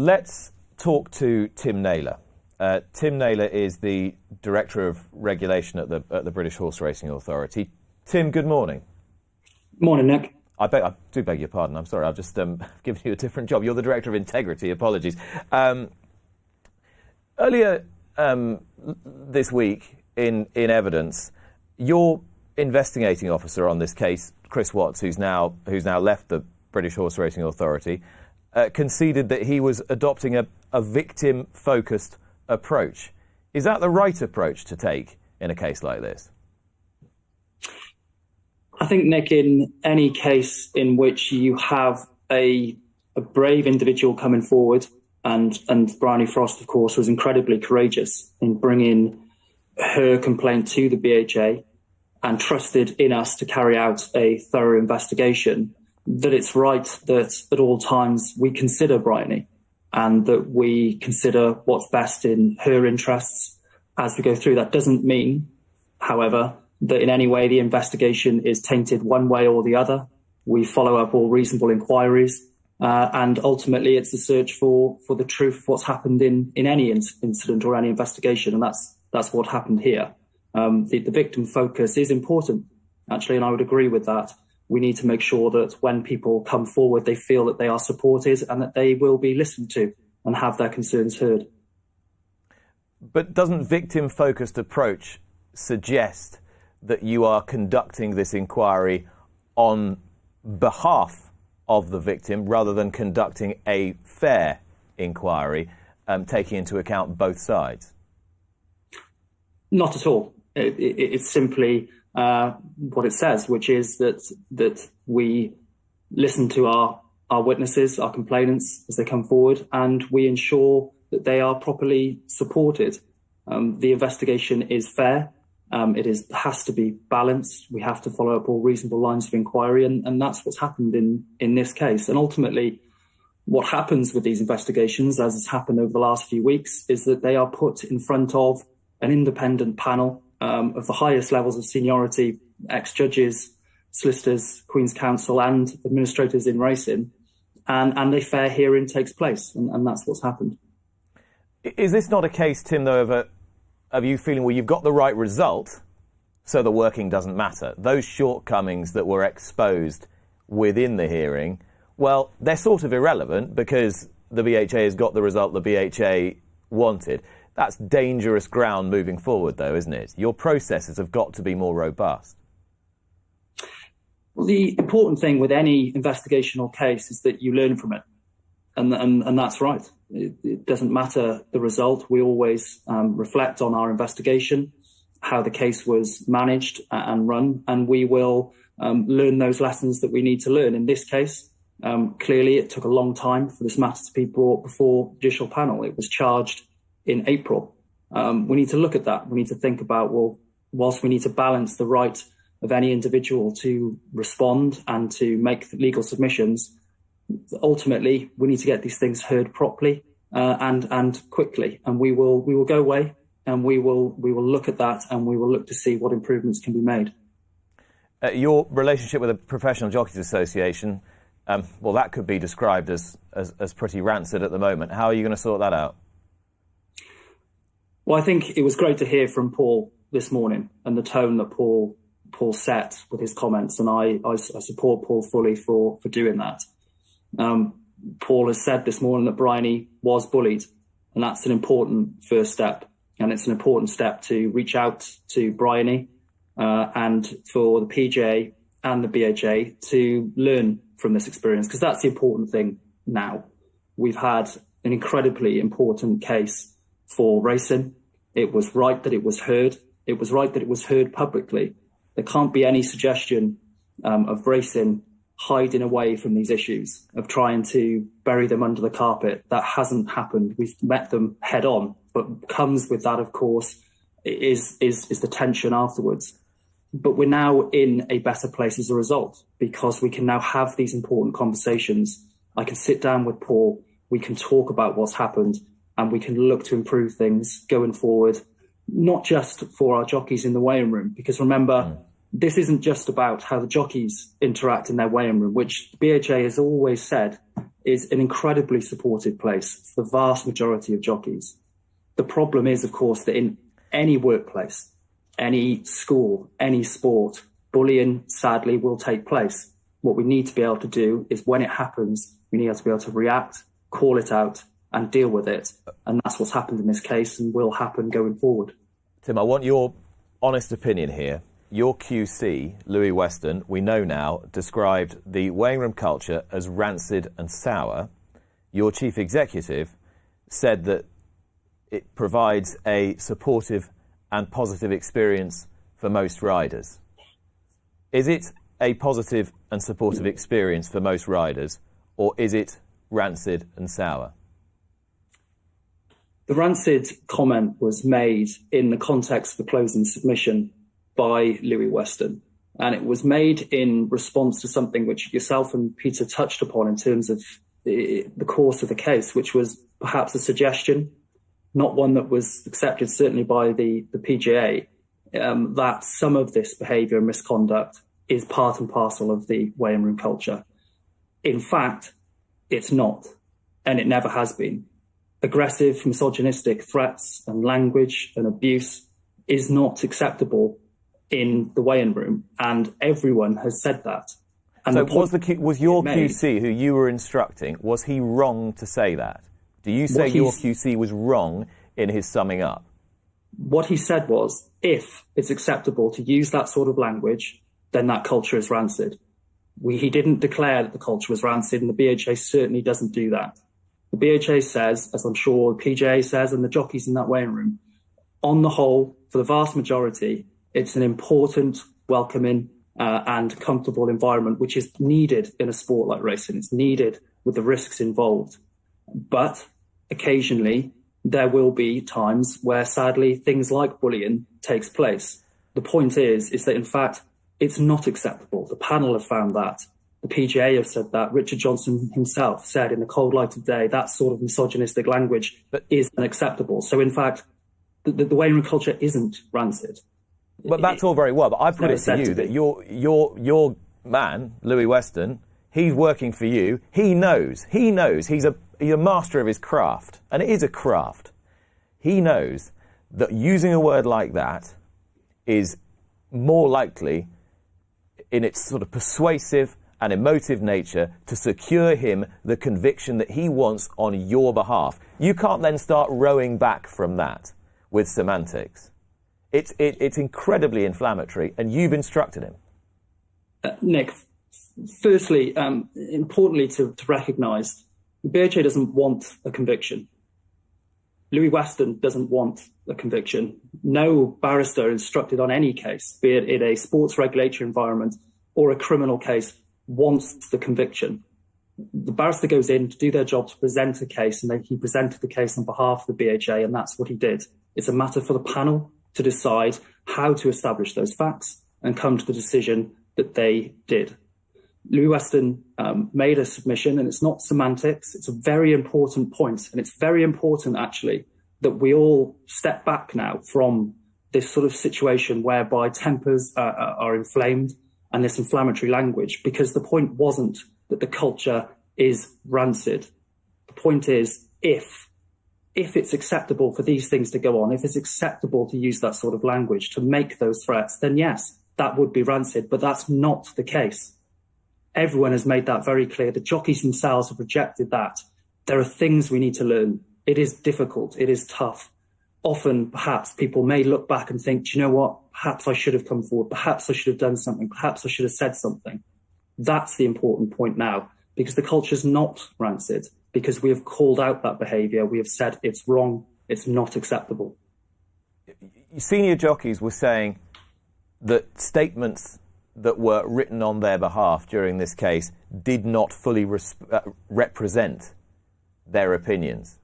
Let's talk to Tim Naylor. Tim Naylor is the Director of Regulation at the British Horse Racing Authority. Tim, good morning. Morning, Nick. I do beg your pardon. I'm sorry. I've just given you a different job. You're the Director of Integrity. Apologies. Earlier this week, in evidence, your investigating officer on this case, Chris Watts, who's now left the British Horse Racing Authority, conceded that he was adopting a victim-focused approach. Is that the right approach to take in a case like this? I think, Nick, in any case in which you have a brave individual coming forward, and Bryony Frost, of course, was incredibly courageous in bringing her complaint to the BHA and trusted in us to carry out a thorough investigation, that it's right that at all times we consider Bryony and that we consider what's best in her interests as we go through. That doesn't mean, however, that in any way the investigation is tainted one way or the other. We follow up all reasonable inquiries, and ultimately it's a search for the truth of what's happened in any incident or any investigation, and that's what happened here. The victim focus is important, actually, and I would agree with that. We need to make sure that when people come forward, they feel that they are supported and that they will be listened to and have their concerns heard. But doesn't victim-focused approach suggest that you are conducting this inquiry on behalf of the victim rather than conducting a fair inquiry, taking into account both sides? Not at all. It's simply what it says, which is that we listen to our witnesses, our complainants as they come forward, and we ensure that they are properly supported. The investigation is fair. It has to be balanced. We have to follow up all reasonable lines of inquiry, and that's what's happened in this case. And ultimately, what happens with these investigations, as has happened over the last few weeks, is that they are put in front of an independent panel of the highest levels of seniority, ex-judges, solicitors, Queen's Counsel and administrators in racing, and a fair hearing takes place, and that's what's happened. Is this not a case, Tim, though, of you feeling, well, you've got the right result, so the working doesn't matter? Those shortcomings that were exposed within the hearing, well, they're sort of irrelevant because the BHA has got the result the BHA wanted. That's dangerous ground moving forward, though, isn't it? Your processes have got to be more robust. Well, the important thing with any investigational case is that you learn from it. And that's right. It doesn't matter the result. We always reflect on our investigation, how the case was managed and run, and we will learn those lessons that we need to learn. In this case, clearly it took a long time for this matter to be brought before judicial panel. It was charged in April. We need to look at that. We need to think about, well, whilst we need to balance the right of any individual to respond and to make legal submissions, ultimately we need to get these things heard properly and quickly. And we will go away and we will look at that and we will look to see what improvements can be made. Your relationship with the Professional Jockeys Association, well, that could be described as pretty rancid at the moment. How are you going to sort that out? Well, I think it was great to hear from Paul this morning and the tone that Paul set with his comments, and I support Paul fully for doing that. Paul has said this morning that Bryony was bullied, and that's an important first step, and it's an important step to reach out to Bryony and for the PJ and the BHA to learn from this experience, because that's the important thing now. We've had an incredibly important case for racing. It was right that it was heard. It was right that it was heard publicly. There can't be any suggestion of racing hiding away from these issues, of trying to bury them under the carpet. That hasn't happened. We've met them head on, but comes with that, of course, is the tension afterwards. But we're now in a better place as a result, because we can now have these important conversations. I can sit down with Paul, we can talk about what's happened, and we can look to improve things going forward, not just for our jockeys in the weighing room, because remember, this isn't just about how the jockeys interact in their weighing room, which BHA has always said is an incredibly supportive place for the vast majority of jockeys. The problem is, of course, that in any workplace, any school, any sport, bullying, sadly, will take place. What we need to be able to do is, when it happens, we need to be able to react, call it out, and deal with it. And that's what's happened in this case and will happen going forward. Tim, I want your honest opinion here. Your QC, Louis Weston, we know now, described the weighing room culture as rancid and sour. Your chief executive said that it provides a supportive and positive experience for most riders. Is it a positive and supportive experience for most riders, or is it rancid and sour? The rancid comment was made in the context of the closing submission by Louis Weston, and it was made in response to something which yourself and Peter touched upon in terms of the course of the case, which was perhaps a suggestion, not one that was accepted certainly by the PGA, that some of this behaviour and misconduct is part and parcel of the weighing room culture. In fact, it's not, and it never has been. Aggressive, misogynistic threats and language and abuse is not acceptable in the weighing room, and everyone has said that. And so was your QC, who you were instructing, was he wrong to say that? Do you say your QC was wrong in his summing up? What he said was, if it's acceptable to use that sort of language, then that culture is rancid. He didn't declare that the culture was rancid, and the BHA certainly doesn't do that. The BHA says, as I'm sure the PGA says, and the jockeys in that weighing room, on the whole, for the vast majority, it's an important, welcoming and comfortable environment, which is needed in a sport like racing. It's needed with the risks involved. But occasionally, there will be times where, sadly, things like bullying takes place. The point is that, in fact, it's not acceptable. The panel have found that. The PGA have said that. Richard Johnson himself said in the cold light of day that sort of misogynistic language is unacceptable. So, in fact, the weighing room culture isn't rancid. But that's all very well. But I put it to you that your man, Louis Weston, he's working for you. He knows. He's a master of his craft, and it is a craft. He knows that using a word like that is more likely, in its sort of persuasive and emotive nature, to secure him the conviction that he wants on your behalf. You can't then start rowing back from that with semantics. It's incredibly inflammatory, and you've instructed him. Nick, firstly, importantly to recognise, the BHA doesn't want a conviction. Louis Weston doesn't want a conviction. No barrister instructed on any case, be it in a sports regulatory environment or a criminal case, wants the conviction. The barrister goes in to do their job, to present a case, and he presented the case on behalf of the BHA, and that's what he did. It's a matter for the panel to decide how to establish those facts and come to the decision that they did. Louis Weston made a submission, and it's not semantics. It's a very important point, and it's very important, actually, that we all step back now from this sort of situation whereby tempers are inflamed and this inflammatory language, because the point wasn't that the culture is rancid. The point is, if it's acceptable for these things to go on, if it's acceptable to use that sort of language to make those threats, then yes, that would be rancid, but that's not the case. Everyone has made that very clear. The jockeys themselves have rejected that. There are things we need to learn. It is difficult. It is tough. Often, perhaps, people may look back and think, do you know what? Perhaps I should have come forward. Perhaps I should have done something. Perhaps I should have said something. That's the important point now, because the culture is not rancid, because we have called out that behaviour. We have said it's wrong. It's not acceptable. Senior jockeys were saying that statements that were written on their behalf during this case did not fully represent their opinions.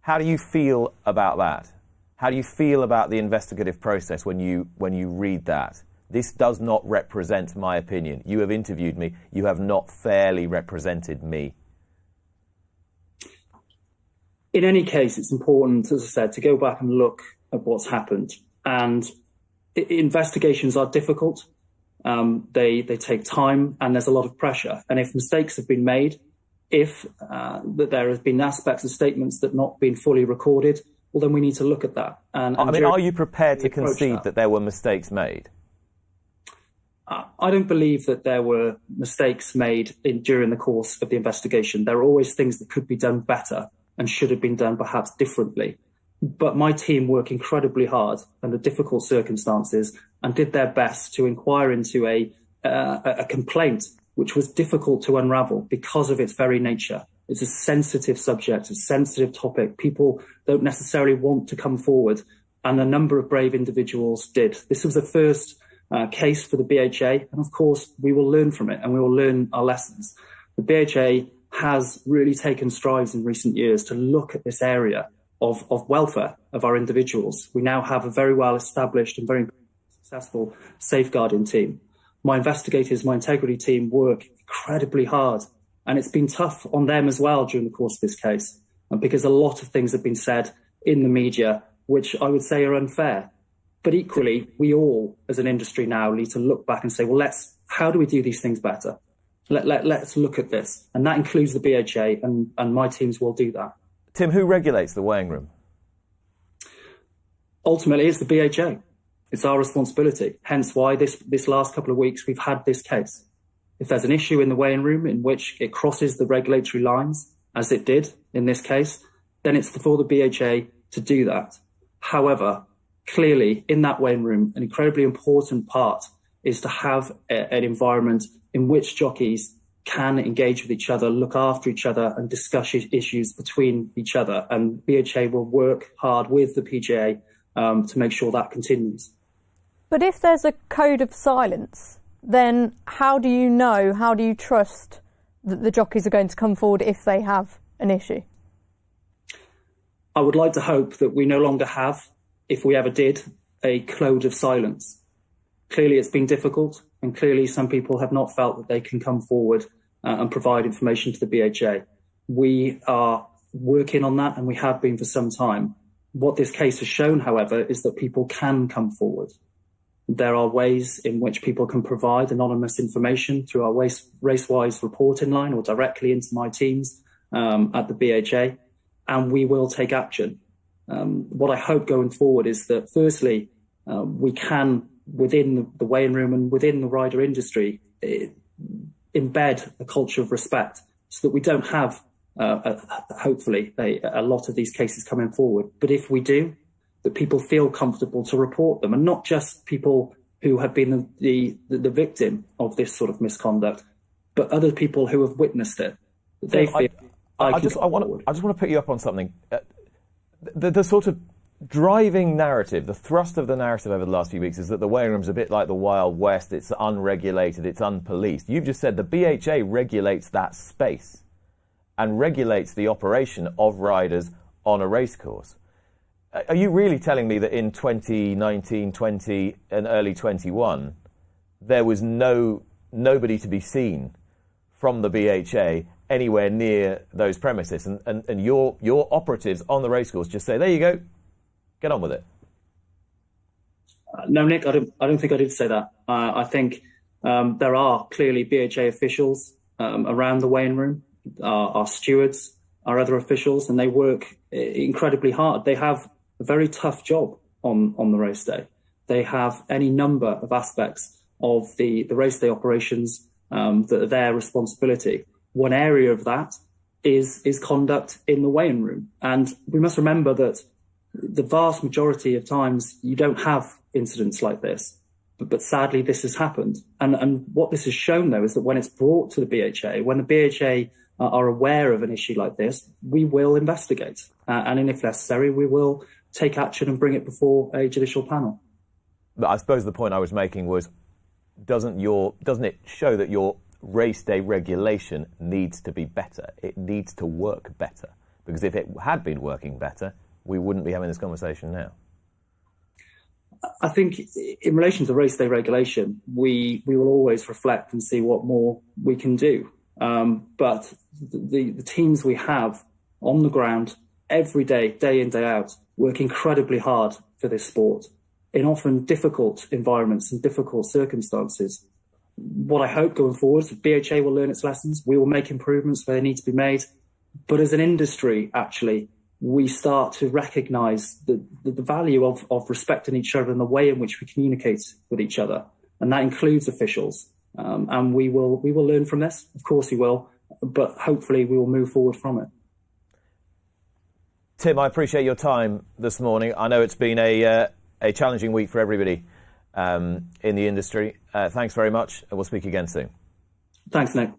How do you feel about that? How do you feel about the investigative process when you read that? This does not represent my opinion. You have interviewed me. You have not fairly represented me. In any case, it's important, as I said, to go back and look at what's happened. And investigations are difficult. They take time, and there's a lot of pressure. And if mistakes have been made, If that there have been aspects of statements that not been fully recorded, well, then we need to look at that. And I mean, are you prepared to concede that there were mistakes made? I don't believe that there were mistakes made during the course of the investigation. There are always things that could be done better and should have been done perhaps differently. But my team worked incredibly hard under difficult circumstances and did their best to inquire into a complaint which was difficult to unravel because of its very nature. It's a sensitive subject, a sensitive topic. People don't necessarily want to come forward, and a number of brave individuals did. This was the first case for the BHA, and of course we will learn from it and we will learn our lessons. The BHA has really taken strides in recent years to look at this area of welfare of our individuals. We now have a very well established and very successful safeguarding team. My investigators, my integrity team work incredibly hard, and it's been tough on them as well during the course of this case, and because a lot of things have been said in the media which I would say are unfair. But equally, we all as an industry now need to look back and say, well, how do we do these things better? Let's look at this, and that includes the BHA, and my teams will do that. Tim, who regulates the weighing room? Ultimately, it's the BHA. It's our responsibility. Hence why this last couple of weeks we've had this case. If there's an issue in the weighing room in which it crosses the regulatory lines, as it did in this case, then it's for the BHA to do that. However, clearly in that weighing room, an incredibly important part is to have an environment in which jockeys can engage with each other, look after each other and discuss issues between each other. And BHA will work hard with the PGA to make sure that continues. But if there's a code of silence, then how do you trust that the jockeys are going to come forward if they have an issue? I would like to hope that we no longer have, if we ever did, a code of silence. Clearly it's been difficult, and clearly some people have not felt that they can come forward and provide information to the BHA. We are working on that, and we have been for some time. What this case has shown, however, is that people can come forward. There are ways in which people can provide anonymous information through our RaceWise reporting line or directly into my teams at the BHA, and we will take action. What I hope going forward is that, firstly, we can, within the weighing room and within the rider industry, embed a culture of respect so that we don't have, hopefully, a lot of these cases coming forward. But if we do, that people feel comfortable to report them, and not just people who have been the victim of this sort of misconduct, but other people who have witnessed it. They feel I just want to pick you up on something. The sort of driving narrative, the thrust of the narrative over the last few weeks is that the weighing room's a bit like the Wild West. It's unregulated, it's unpoliced. You've just said the BHA regulates that space and regulates the operation of riders on a racecourse. Are you really telling me that in 2019, 20 and early 21, there was nobody to be seen from the BHA anywhere near those premises, and your operatives on the racecourse just say, there you go, get on with it? No, Nick, I don't think I did say that. I think there are clearly BHA officials around the weighing room, our stewards, our other officials, and they work incredibly hard. They have a very tough job on the race day. They have any number of aspects of the race day operations that are their responsibility. One area of that is conduct in the weighing room. And we must remember that the vast majority of times you don't have incidents like this. But sadly, this has happened. And what this has shown, though, is that when it's brought to the BHA, when the BHA are aware of an issue like this, we will investigate. And if necessary, we will take action and bring it before a judicial panel. But I suppose the point I was making was, doesn't it show that your race day regulation needs to be better? It needs to work better. Because if it had been working better, we wouldn't be having this conversation now. I think in relation to race day regulation, we will always reflect and see what more we can do. But the teams we have on the ground every day, day in, day out, work incredibly hard for this sport in often difficult environments and difficult circumstances. what I hope going forward, BHA will learn its lessons. We will make improvements where they need to be made. But as an industry, actually, we start to recognise the value of respecting each other and the way in which we communicate with each other. And that includes officials. And we will learn from this. Of course we will. But hopefully we will move forward from it. Tim, I appreciate your time this morning. I know it's been a challenging week for everybody in the industry. Thanks very much, and we'll speak again soon. Thanks, Nick.